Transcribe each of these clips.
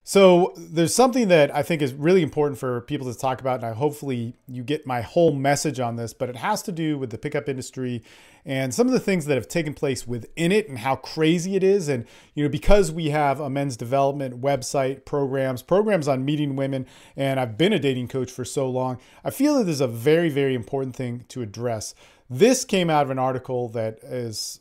So there's something that I think is really important for people to talk about, and hopefully you get my whole message on this, but it has to do with the pickup industry and some of the things that have taken place within it and how crazy it is. And, because we have a men's development website, programs on meeting women, and I've been a dating coach for so long, I feel that there's a very, very important thing to address. This came out of an article that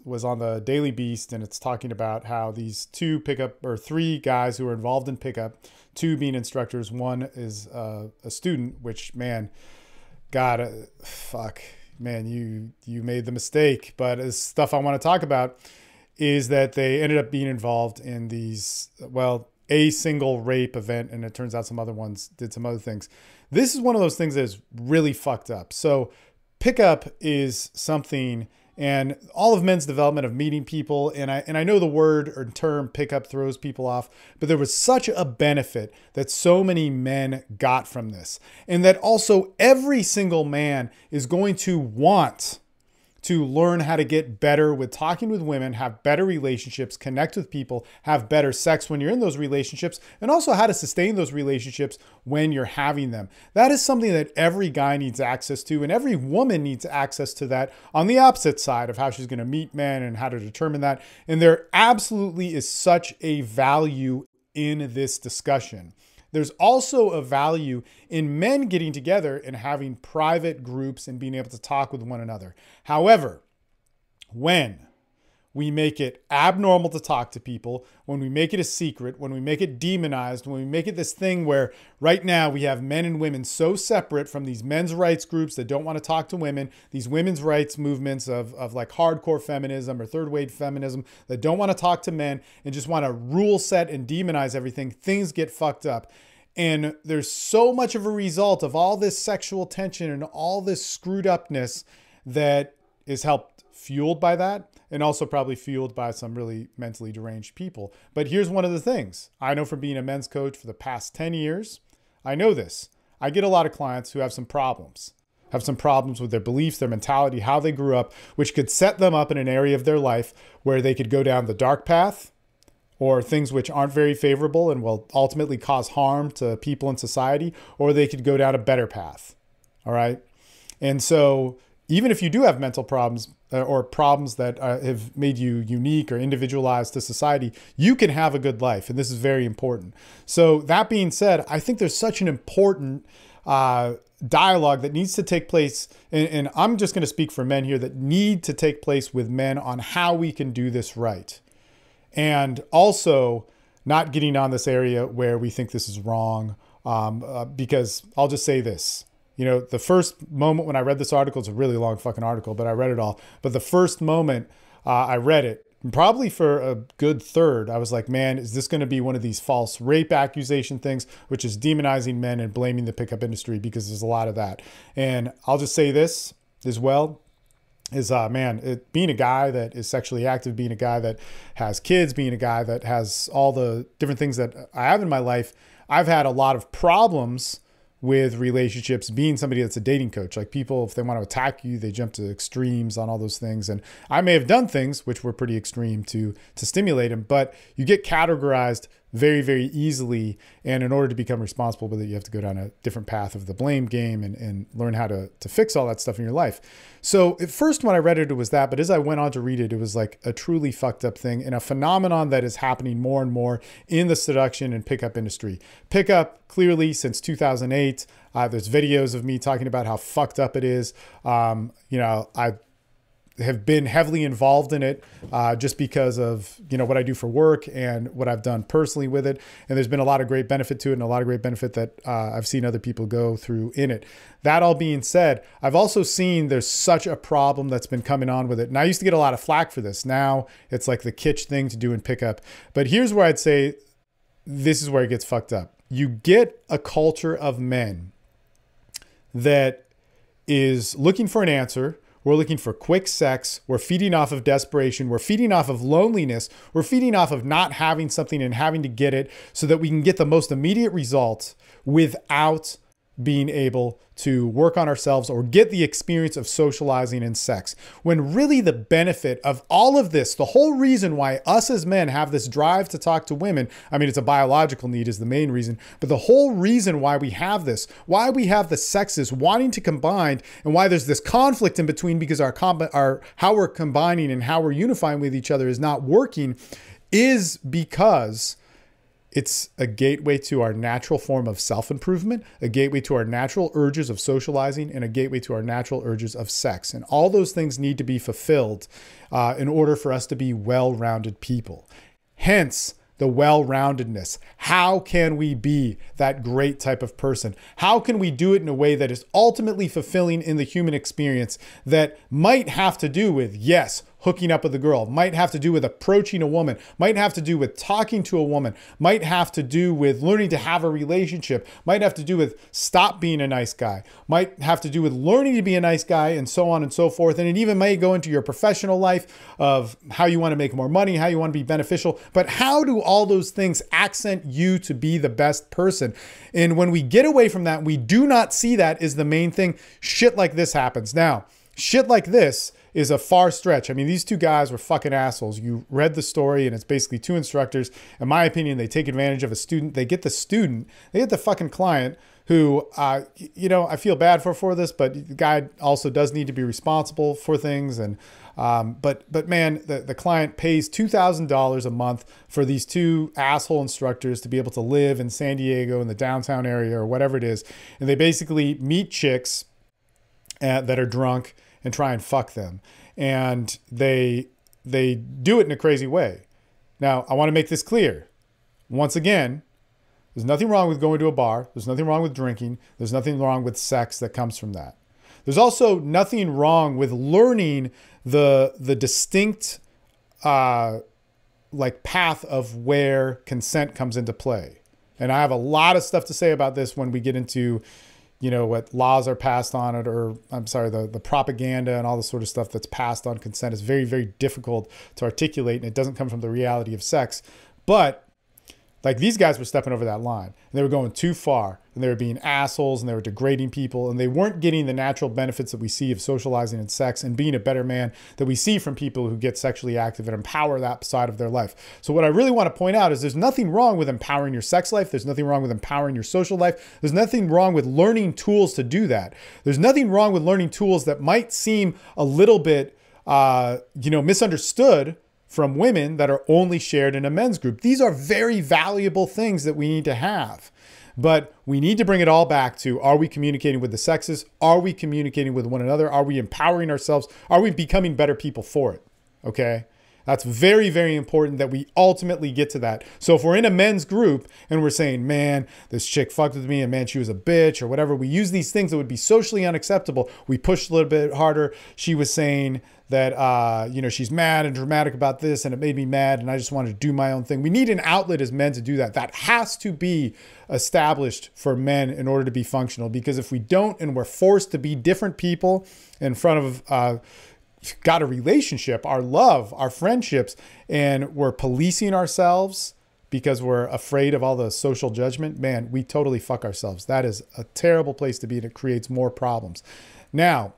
was on the Daily Beast, and it's talking about how these three guys who are involved in pickup, two being instructors, one is a student, which, man, God, fuck, man, you made the mistake. But the stuff I want to talk about is that they ended up being involved in these, a single rape event, and it turns out some other ones did some other things. This is one of those things that is really fucked up. So pickup is something, and all of men's development of meeting people, and I know the word or term pickup throws people off, but there was such a benefit that so many men got from this, and that also every single man is going to want to learn how to get better with talking with women, have better relationships, connect with people, have better sex when you're in those relationships, and also how to sustain those relationships when you're having them. That is something that every guy needs access to, and every woman needs access to that on the opposite side of how she's going to meet men and how to determine that. And there absolutely is such a value in this discussion. There's also a value in men getting together and having private groups and being able to talk with one another. However, when we make it abnormal to talk to people, when we make it a secret, when we make it demonized, when we make it this thing where right now we have men and women so separate from these men's rights groups that don't want to talk to women, these women's rights movements of like hardcore feminism or third wave feminism that don't want to talk to men and just want to rule set and demonize everything, things get fucked up. And there's so much of a result of all this sexual tension and all this screwed upness that is helped fueled by that, and also probably fueled by some really mentally deranged people. But here's one of the things I know from being a men's coach for the past 10 years. I know this. I get a lot of clients who have some problems with their beliefs, their mentality, how they grew up, which could set them up in an area of their life where they could go down the dark path or things which aren't very favorable and will ultimately cause harm to people in society, or they could go down a better path. All right. And so even if you do have mental problems or problems that have made you unique or individualized to society, you can have a good life. And this is very important. So that being said, I think there's such an important dialogue that needs to take place. And I'm just going to speak for men here that need to take place with men on how we can do this right. And also not getting on this area where we think this is wrong. Because I'll just say this. The first moment when I read this article, it's a really long fucking article, but I read it all. But the first moment I read it, probably for a good third, I was like, man, is this going to be one of these false rape accusation things, which is demonizing men and blaming the pickup industry, because there's a lot of that. And I'll just say this as well. Being a guy that is sexually active, being a guy that has kids, being a guy that has all the different things that I have in my life, I've had a lot of problems with relationships, being somebody that's a dating coach. Like, people, if they want to attack you, they jump to extremes on all those things. And I may have done things which were pretty extreme to stimulate them, but you get categorized very, very easily. And in order to become responsible with it, you have to go down a different path of the blame game and learn how to fix all that stuff in your life. So at first, when I read it, it was that, but as I went on to read it, it was like a truly fucked up thing and a phenomenon that is happening more and more in the seduction and pickup industry. Pickup, clearly, since 2008, there's videos of me talking about how fucked up it is. I have been heavily involved in it just because of, what I do for work and what I've done personally with it. And there's been a lot of great benefit to it and a lot of great benefit that I've seen other people go through in it. That all being said, I've also seen there's such a problem that's been coming on with it. And I used to get a lot of flack for this. Now it's like the kitsch thing to do in pickup. But here's where I'd say this is where it gets fucked up. You get a culture of men that is looking for an answer. We're looking for quick sex. We're feeding off of desperation. We're feeding off of loneliness. We're feeding off of not having something and having to get it so that we can get the most immediate result without being able to work on ourselves or get the experience of socializing and sex. When really the benefit of all of this, the whole reason why us as men have this drive to talk to women, I mean, it's a biological need is the main reason, but the whole reason why we have this, why we have the sexes wanting to combine, and why there's this conflict in between because our how we're combining and how we're unifying with each other is not working, is because it's a gateway to our natural form of self-improvement, a gateway to our natural urges of socializing, and a gateway to our natural urges of sex. And all those things need to be fulfilled in order for us to be well-rounded people. Hence, the well-roundedness. How can we be that great type of person? How can we do it in a way that is ultimately fulfilling in the human experience that might have to do with, yes, hooking up with a girl, might have to do with approaching a woman, might have to do with talking to a woman, might have to do with learning to have a relationship, might have to do with stop being a nice guy, might have to do with learning to be a nice guy, and so on and so forth. And it even may go into your professional life of how you want to make more money, how you want to be beneficial. But how do all those things accent you to be the best person? And when we get away from that, we do not see that is the main thing. Shit like this happens. Now, shit like this is a far stretch. I mean, these two guys were fucking assholes. You read the story and it's basically two instructors. In my opinion, they take advantage of a student. They get the fucking client who, you know, I feel bad for this, but the guy also does need to be responsible for things. And, but man, the client pays $2,000 a month for these two asshole instructors to be able to live in San Diego in the downtown area or whatever it is. And they basically meet chicks that are drunk and try and fuck them. And they do it in a crazy way. Now, I want to make this clear. Once again, there's nothing wrong with going to a bar. There's nothing wrong with drinking. There's nothing wrong with sex that comes from that. There's also nothing wrong with learning the distinct like path of where consent comes into play. And I have a lot of stuff to say about this when we get into, you know, what laws are passed on it, or I'm sorry, the propaganda and all the sort of stuff that's passed on consent is very, very difficult to articulate, and it doesn't come from the reality of sex. But like, these guys were stepping over that line, and they were going too far, and they were being assholes, and they were degrading people, and they weren't getting the natural benefits that we see of socializing and sex and being a better man that we see from people who get sexually active and empower that side of their life. So what I really want to point out is there's nothing wrong with empowering your sex life. There's nothing wrong with empowering your social life. There's nothing wrong with learning tools to do that. There's nothing wrong with learning tools that might seem a little bit, you know, misunderstood from women that are only shared in a men's group. These are very valuable things that we need to have. But we need to bring it all back to, are we communicating with the sexes? Are we communicating with one another? Are we empowering ourselves? Are we becoming better people for it? Okay? That's very, very important that we ultimately get to that. So if we're in a men's group and we're saying, man, this chick fucked with me and man, she was a bitch or whatever, we use these things that would be socially unacceptable. We push a little bit harder. She was saying that, you know, she's mad and dramatic about this and it made me mad and I just wanted to do my own thing. We need an outlet as men to do that. That has to be established for men in order to be functional, because if we don't and we're forced to be different people in front of, got a relationship, our love, our friendships, and we're policing ourselves because we're afraid of all the social judgment, man, we totally fuck ourselves. That is a terrible place to be, and it creates more problems. Now,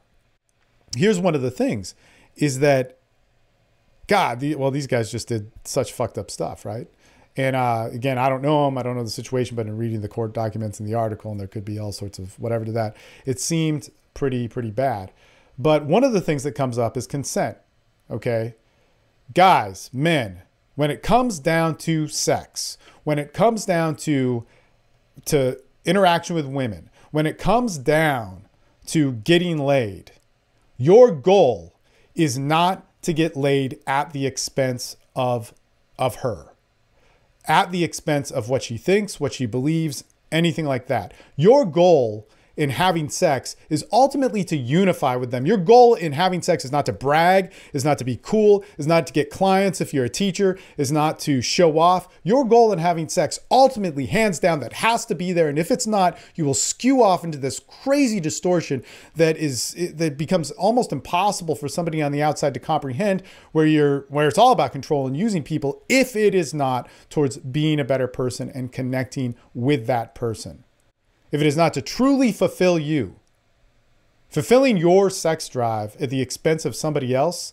here's one of the things is that, God, well, these guys just did such fucked up stuff, right? And again, I don't know them. I don't know the situation, but in reading the court documents and the article, and there could be all sorts of whatever to that, it seemed pretty bad. But one of the things that comes up is consent, okay? Guys, men, when it comes down to sex, when it comes down to interaction with women, when it comes down to getting laid, your goal is not to get laid at the expense of her, at the expense of what she thinks, what she believes, anything like that. Your goal in having sex is ultimately to unify with them. Your goal in having sex is not to brag, is not to be cool, is not to get clients if you're a teacher, is not to show off. Your goal in having sex ultimately, hands down, that has to be there. And if it's not, you will skew off into this crazy distortion that becomes almost impossible for somebody on the outside to comprehend, where it's all about control and using people, if it is not towards being a better person and connecting with that person. if it is not to truly fulfill you. Fulfilling your sex drive at the expense of somebody else,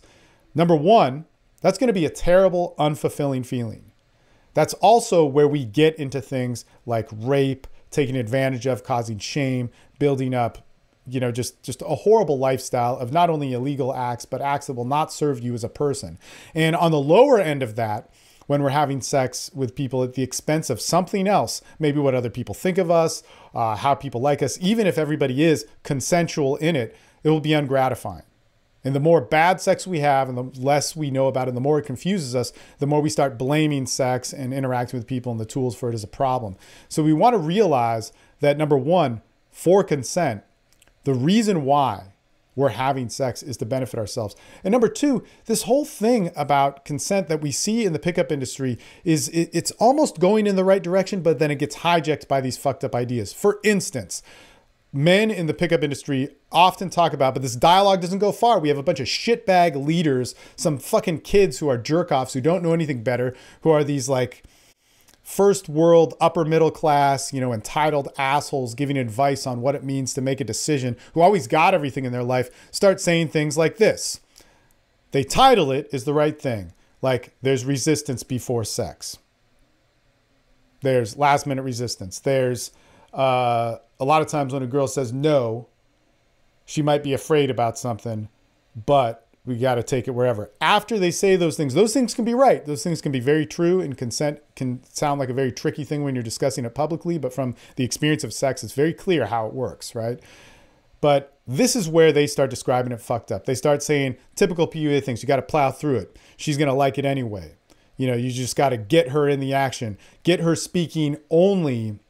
number one, that's going to be a terrible, unfulfilling feeling. That's also where we get into things like rape, taking advantage of, causing shame, building up, just a horrible lifestyle of not only illegal acts, but acts that will not serve you as a person. And on the lower end of that, when we're having sex with people at the expense of something else, maybe what other people think of us, how people like us, even if everybody is consensual in it, it will be ungratifying. And the more bad sex we have and the less we know about it, and the more it confuses us, the more we start blaming sex and interacting with people and the tools for it as a problem. So we want to realize that, number one, for consent, the reason why we're having sex is to benefit ourselves. And number two, this whole thing about consent that we see in the pickup industry it's almost going in the right direction, but then it gets hijacked by these fucked up ideas. For instance, men in the pickup industry often talk about, but this dialogue doesn't go far. We have a bunch of shitbag leaders, some fucking kids who are jerk-offs, who don't know anything better, who are these like first world, upper middle class, entitled assholes giving advice on what it means to make a decision, who always got everything in their life, start saying things like this. They title it "Is the Right Thing." Like, there's resistance before sex. There's last minute resistance. There's a lot of times when a girl says no, she might be afraid about something, but we got to take it wherever. After they say those things can be right. Those things can be very true, and consent can sound like a very tricky thing when you're discussing it publicly, but from the experience of sex, it's very clear how it works, right? But this is where they start describing it fucked up. They start saying typical PUA things. You got to plow through it. She's going to like it anyway. You just got to get her in the action, get her speaking only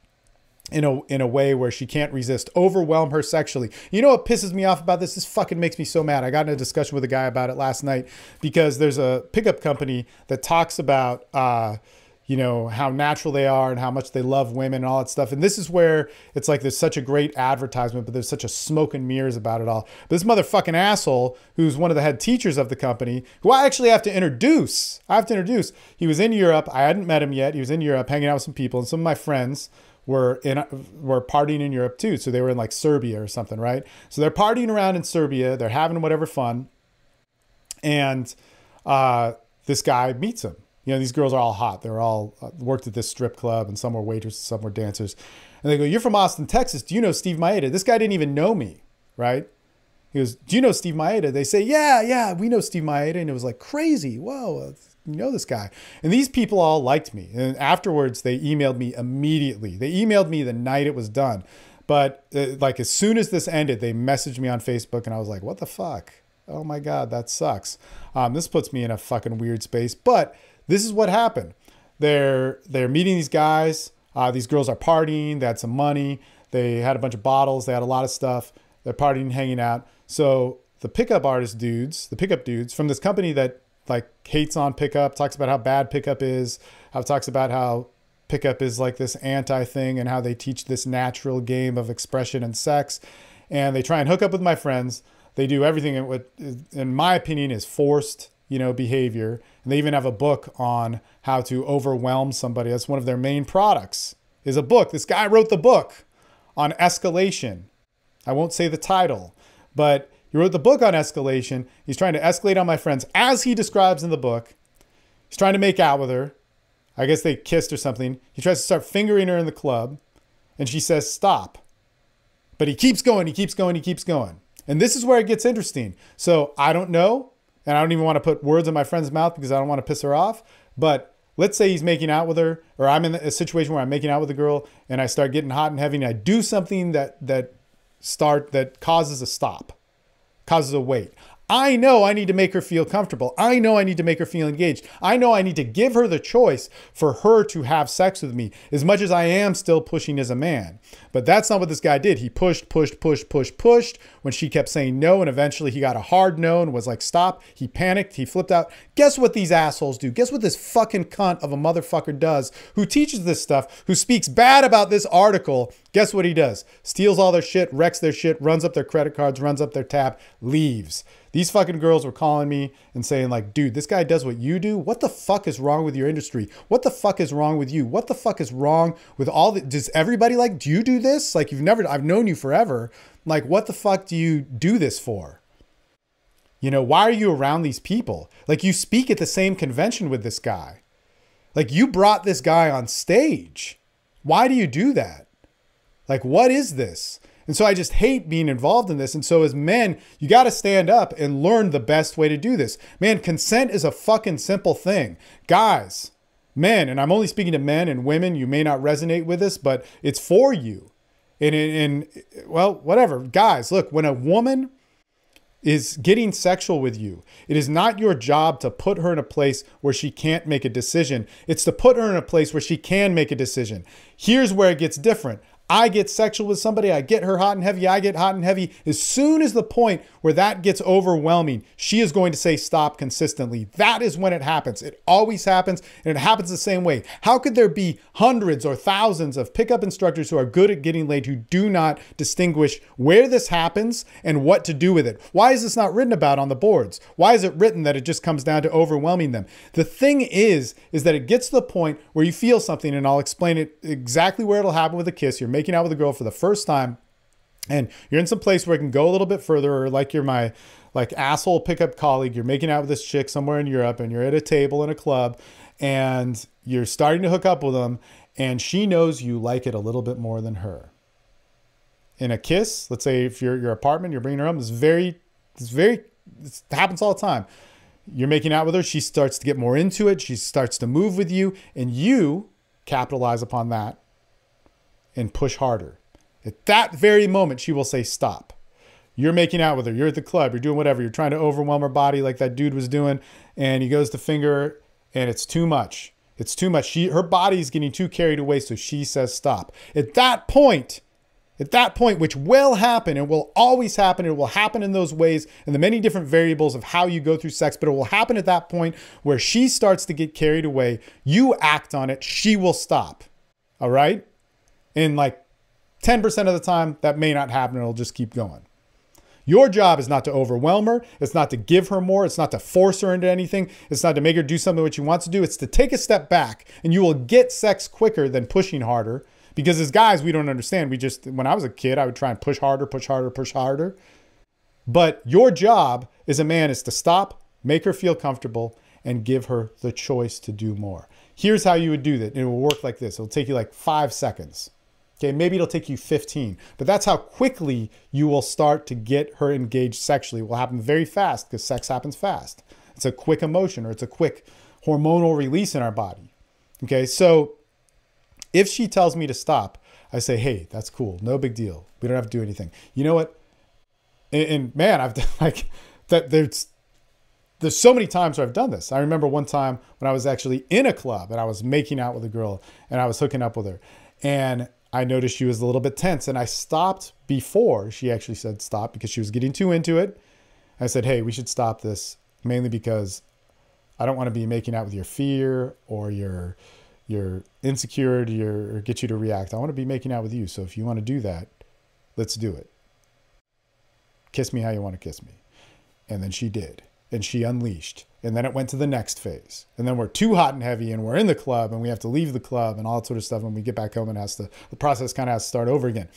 in a way where she can't resist, overwhelm her sexually. You know what pisses me off about this? This fucking makes me so mad. I got in a discussion with a guy about it last night because there's a pickup company that talks about, how natural they are and how much they love women and all that stuff. And this is where it's like there's such a great advertisement, but there's such a smoke and mirrors about it all. But this motherfucking asshole, who's one of the head teachers of the company, who I actually have to introduce. He was in Europe. I hadn't met him yet. He was in Europe hanging out with some people, and some of my friends were partying in Europe too. So they were in like Serbia or something, right? So they're partying around in Serbia. They're having whatever fun. And this guy meets him. These girls are all hot. They're all worked at this strip club, and some were waitresses, some were dancers. And they go, "You're from Austin, Texas. Do you know Steve Maeda?" This guy didn't even know me, right? He goes, "Do you know Steve Maeda?" They say, yeah, we know Steve Maeda. And it was like crazy. Whoa, you know this guy. And these people all liked me. And afterwards, they emailed me immediately. They emailed me the night it was done. But like as soon as this ended, they messaged me on Facebook, and I was like, what the fuck? Oh my God, that sucks. This puts me in a fucking weird space. But this is what happened. They're meeting these guys. These girls are partying. They had some money. They had a bunch of bottles. They had a lot of stuff. They're partying, hanging out. So the pickup dudes from this company that like hates on pickup, talks about how bad pickup is, how it talks about how pickup is like this anti thing and how they teach this natural game of expression and sex. And they try and hook up with my friends. They do everything in what, in my opinion, is forced, behavior. And they even have a book on how to overwhelm somebody. That's one of their main products, is a book. This guy wrote the book on escalation. I won't say the title, but he wrote the book on escalation. He's trying to escalate on my friends, as he describes in the book. He's trying to make out with her. I guess they kissed or something. He tries to start fingering her in the club, and she says, stop. But he keeps going, he keeps going, he keeps going. And this is where it gets interesting. So I don't know, and I don't even want to put words in my friend's mouth because I don't want to piss her off. But let's say he's making out with her, or I'm in a situation where I'm making out with a girl, and I start getting hot and heavy, and I do something that causes a stop. Causes a wait. I know I need to make her feel comfortable. I know I need to make her feel engaged. I know I need to give her the choice for her to have sex with me, as much as I am still pushing as a man. But that's not what this guy did. He pushed when she kept saying no, and eventually he got a hard no and was like, stop. He panicked. He flipped out. Guess what these assholes do? Guess what this fucking cunt of a motherfucker does, who teaches this stuff, who speaks bad about this article? Guess what he does? Steals all their shit, wrecks their shit, runs up their credit cards, runs up their tab, leaves. These fucking girls were calling me and saying like, dude, this guy does what you do. What the fuck is wrong with your industry? What the fuck is wrong with you? What the fuck is wrong with all the, does everybody like, do you do this? Like I've known you forever. Like, what the fuck do you do this for? You know, why are you around these people? Like, you speak at the same convention with this guy. Like, you brought this guy on stage. Why do you do that? Like, what is this? And so I just hate being involved in this. And so as men, you got to stand up and learn the best way to do this. Man, consent is a fucking simple thing. Guys, men, and I'm only speaking to men and women, you may not resonate with this, but it's for you. And well, whatever. Guys, look, when a woman is getting sexual with you, it is not your job to put her in a place where she can't make a decision. It's to put her in a place where she can make a decision. Here's where it gets different. I get sexual with somebody, I get her hot and heavy, I get hot and heavy. As soon as the point where that gets overwhelming, she is going to say stop consistently. That is when it happens. It always happens, and it happens the same way. How could there be hundreds or thousands of pickup instructors who are good at getting laid who do not distinguish where this happens and what to do with it? Why is this not written about on the boards? Why is it written that it just comes down to overwhelming them? The thing is that it gets to the point where you feel something, and I'll explain it exactly where it'll happen with a kiss. You're making out with a girl for the first time and you're in some place where it can go a little bit further, or like you're my like asshole pickup colleague, you're making out with this chick somewhere in Europe and you're at a table in a club and you're starting to hook up with them and she knows you like it a little bit more than her. In a kiss, let's say if you're your apartment, you're bringing her home, this happens all the time. You're making out with her, she starts to get more into it, she starts to move with you, and you capitalize upon that and push harder. At that very moment, she will say, stop. You're making out with her. You're at the club. You're doing whatever. You're trying to overwhelm her body like that dude was doing. And he goes to finger her and it's too much. It's too much. Her body's getting too carried away. So she says, stop. At that point, which will happen and will always happen, it will happen in those ways and the many different variables of how you go through sex, but it will happen at that point where she starts to get carried away. You act on it. She will stop. All right. And like 10% of the time, that may not happen. It'll just keep going. Your job is not to overwhelm her. It's not to give her more. It's not to force her into anything. It's not to make her do something that she wants to do. It's to take a step back, and you will get sex quicker than pushing harder. Because as guys, we don't understand. When I was a kid, I would try and push harder, push harder, push harder. But your job as a man is to stop, make her feel comfortable, and give her the choice to do more. Here's how you would do that. And it will work like this. It'll take you like 5 seconds. Okay, maybe it'll take you 15, but that's how quickly you will start to get her engaged sexually. It will happen very fast because sex happens fast. It's a quick emotion, or it's a quick hormonal release in our body. Okay, so if she tells me to stop, I say, hey, that's cool. No big deal. We don't have to do anything. You know what? And man, I've done like that. There's so many times where I've done this. I remember one time when I was actually in a club and I was making out with a girl and I was hooking up with her, and I noticed she was a little bit tense, and I stopped before she actually said stop because she was getting too into it. I said, hey, we should stop this, mainly because I don't want to be making out with your fear or your insecurity or get you to react. I want to be making out with you. So if you want to do that, let's do it. Kiss me how you want to kiss me. And then she did. And she unleashed. And then it went to the next phase. And then we're too hot and heavy and we're in the club and we have to leave the club and all that sort of stuff. And we get back home and the process kind of has to start over again.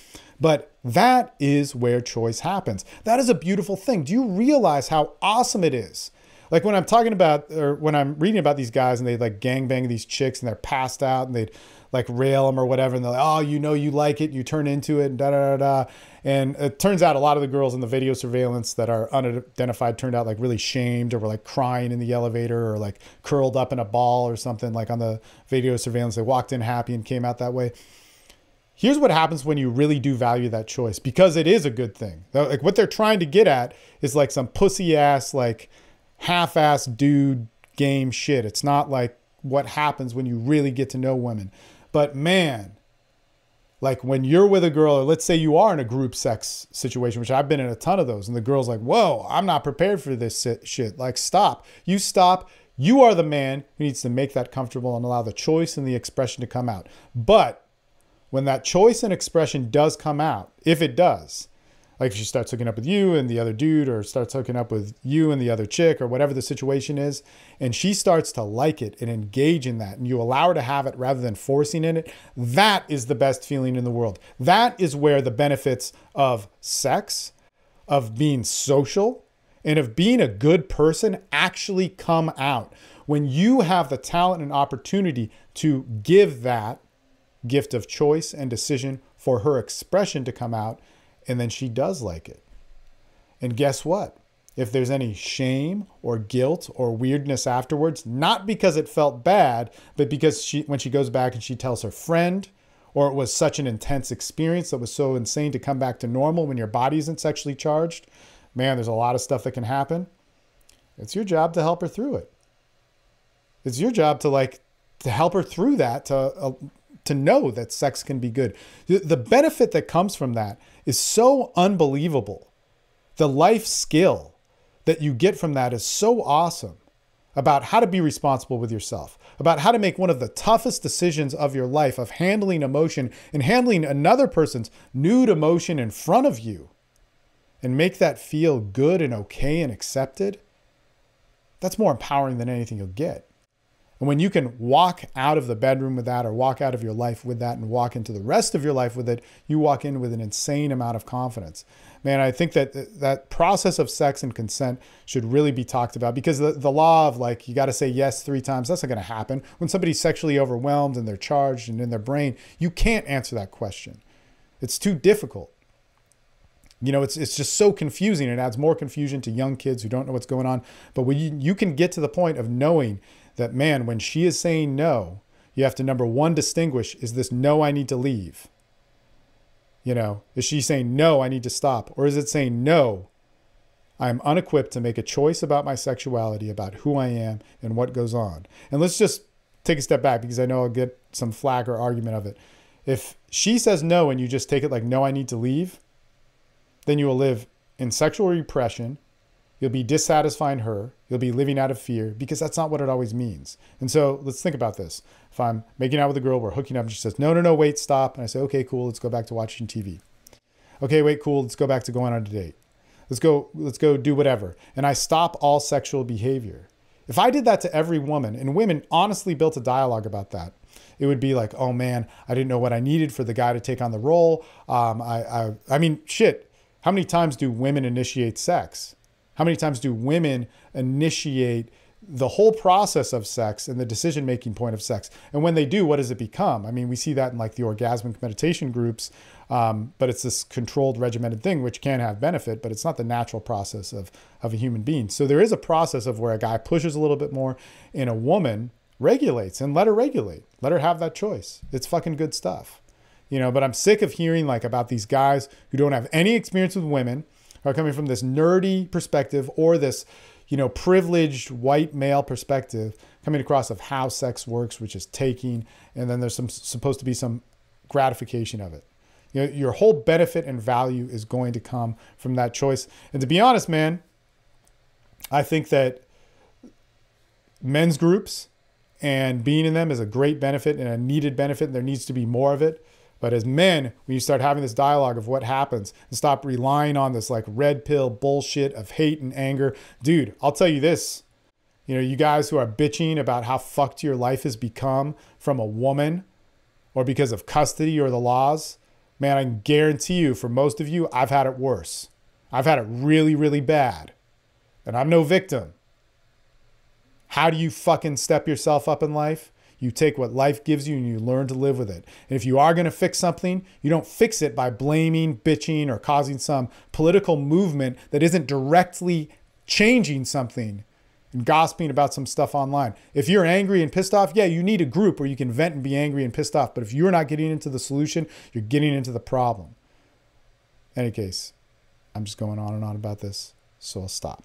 But that is where choice happens. That is a beautiful thing. Do you realize how awesome it is? Like when I'm talking about, or when I'm reading about these guys and they like gangbang these chicks and they're passed out and they'd like rail them or whatever. And they're like, oh, you know, you like it. You turn into it and da, da, da, da. And it turns out a lot of the girls in the video surveillance that are unidentified turned out like really shamed or were like crying in the elevator or like curled up in a ball or something like on the video surveillance. They walked in happy and came out that way. Here's what happens when you really do value that choice, because it is a good thing. Like what they're trying to get at is like some pussy ass, like half-ass dude game shit. It's not like what happens when you really get to know women. But man, like when you're with a girl, or let's say you are in a group sex situation, which I've been in a ton of those, and the girl's like, whoa, I'm not prepared for this shit. Like, stop. You stop. You are the man who needs to make that comfortable and allow the choice and the expression to come out. But when that choice and expression does come out, if it does, like if she starts hooking up with you and the other dude, or starts hooking up with you and the other chick, or whatever the situation is, and she starts to like it and engage in that, and you allow her to have it rather than forcing in it, that is the best feeling in the world. That is where the benefits of sex, of being social, and of being a good person actually come out. When you have the talent and opportunity to give that gift of choice and decision for her expression to come out, and then she does like it. And guess what? If there's any shame or guilt or weirdness afterwards, not because it felt bad, but because when she goes back and she tells her friend, or it was such an intense experience that was so insane to come back to normal when your body isn't sexually charged, man, there's a lot of stuff that can happen. It's your job to help her through it. It's your job to help her through that, to know that sex can be good. The benefit that comes from that is so unbelievable. The life skill that you get from that is so awesome, about how to be responsible with yourself, about how to make one of the toughest decisions of your life, of handling emotion and handling another person's nude emotion in front of you, and make that feel good and okay and accepted. That's more empowering than anything you'll get. And when you can walk out of the bedroom with that, or walk out of your life with that, and walk into the rest of your life with it, you walk in with an insane amount of confidence. Man, I think that process of sex and consent should really be talked about, because the law of you got to say yes 3 times, that's not going to happen. When somebody's sexually overwhelmed and they're charged and in their brain, you can't answer that question. It's too difficult. It's just so confusing. It adds more confusion to young kids who don't know what's going on. But when you can get to the point of knowing that, man, when she is saying no, you have to, number one, distinguish, is this no, I need to leave? Is she saying no, I need to stop? Or is it saying no, I'm unequipped to make a choice about my sexuality, about who I am and what goes on? And let's just take a step back, because I know I'll get some flack or argument of it. If she says no and you just take it like, no, I need to leave, then you will live in sexual repression. You'll be dissatisfying her. You'll be living out of fear, because that's not what it always means. And so let's think about this. If I'm making out with a girl, we're hooking up, and she says, no, wait, stop. And I say, okay, cool. Let's go back to watching TV. Okay, wait, cool. Let's go back to going on a date. Let's go do whatever. And I stop all sexual behavior. If I did that to every woman, and women honestly built a dialogue about that, it would be like, oh man, I didn't know what I needed for the guy to take on the role. I mean, shit. How many times do women initiate sex? How many times do women initiate the whole process of sex and the decision-making point of sex? And when they do, what does it become? I mean, we see that in the orgasmic meditation groups, but it's this controlled, regimented thing, which can have benefit, but it's not the natural process of a human being. So there is a process of where a guy pushes a little bit more and a woman regulates, and let her regulate. Let her have that choice. It's fucking good stuff. But I'm sick of hearing about these guys who don't have any experience with women, are coming from this nerdy perspective, or this, privileged white male perspective, coming across of how sex works, which is taking, and then there's supposed to be some gratification of it. Your whole benefit and value is going to come from that choice. And to be honest, man, I think that men's groups and being in them is a great benefit and a needed benefit, and there needs to be more of it. But as men, when you start having this dialogue of what happens, and stop relying on this red pill bullshit of hate and anger, dude, I'll tell you this, you guys who are bitching about how fucked your life has become from a woman, or because of custody or the laws, man, I can guarantee you, for most of you, I've had it worse. I've had it really, really bad. And I'm no victim. How do you fucking step yourself up in life? You take what life gives you and you learn to live with it. And if you are going to fix something, you don't fix it by blaming, bitching, or causing some political movement that isn't directly changing something and gossiping about some stuff online. If you're angry and pissed off, yeah, you need a group where you can vent and be angry and pissed off. But if you're not getting into the solution, you're getting into the problem. In any case, I'm just going on and on about this, so I'll stop.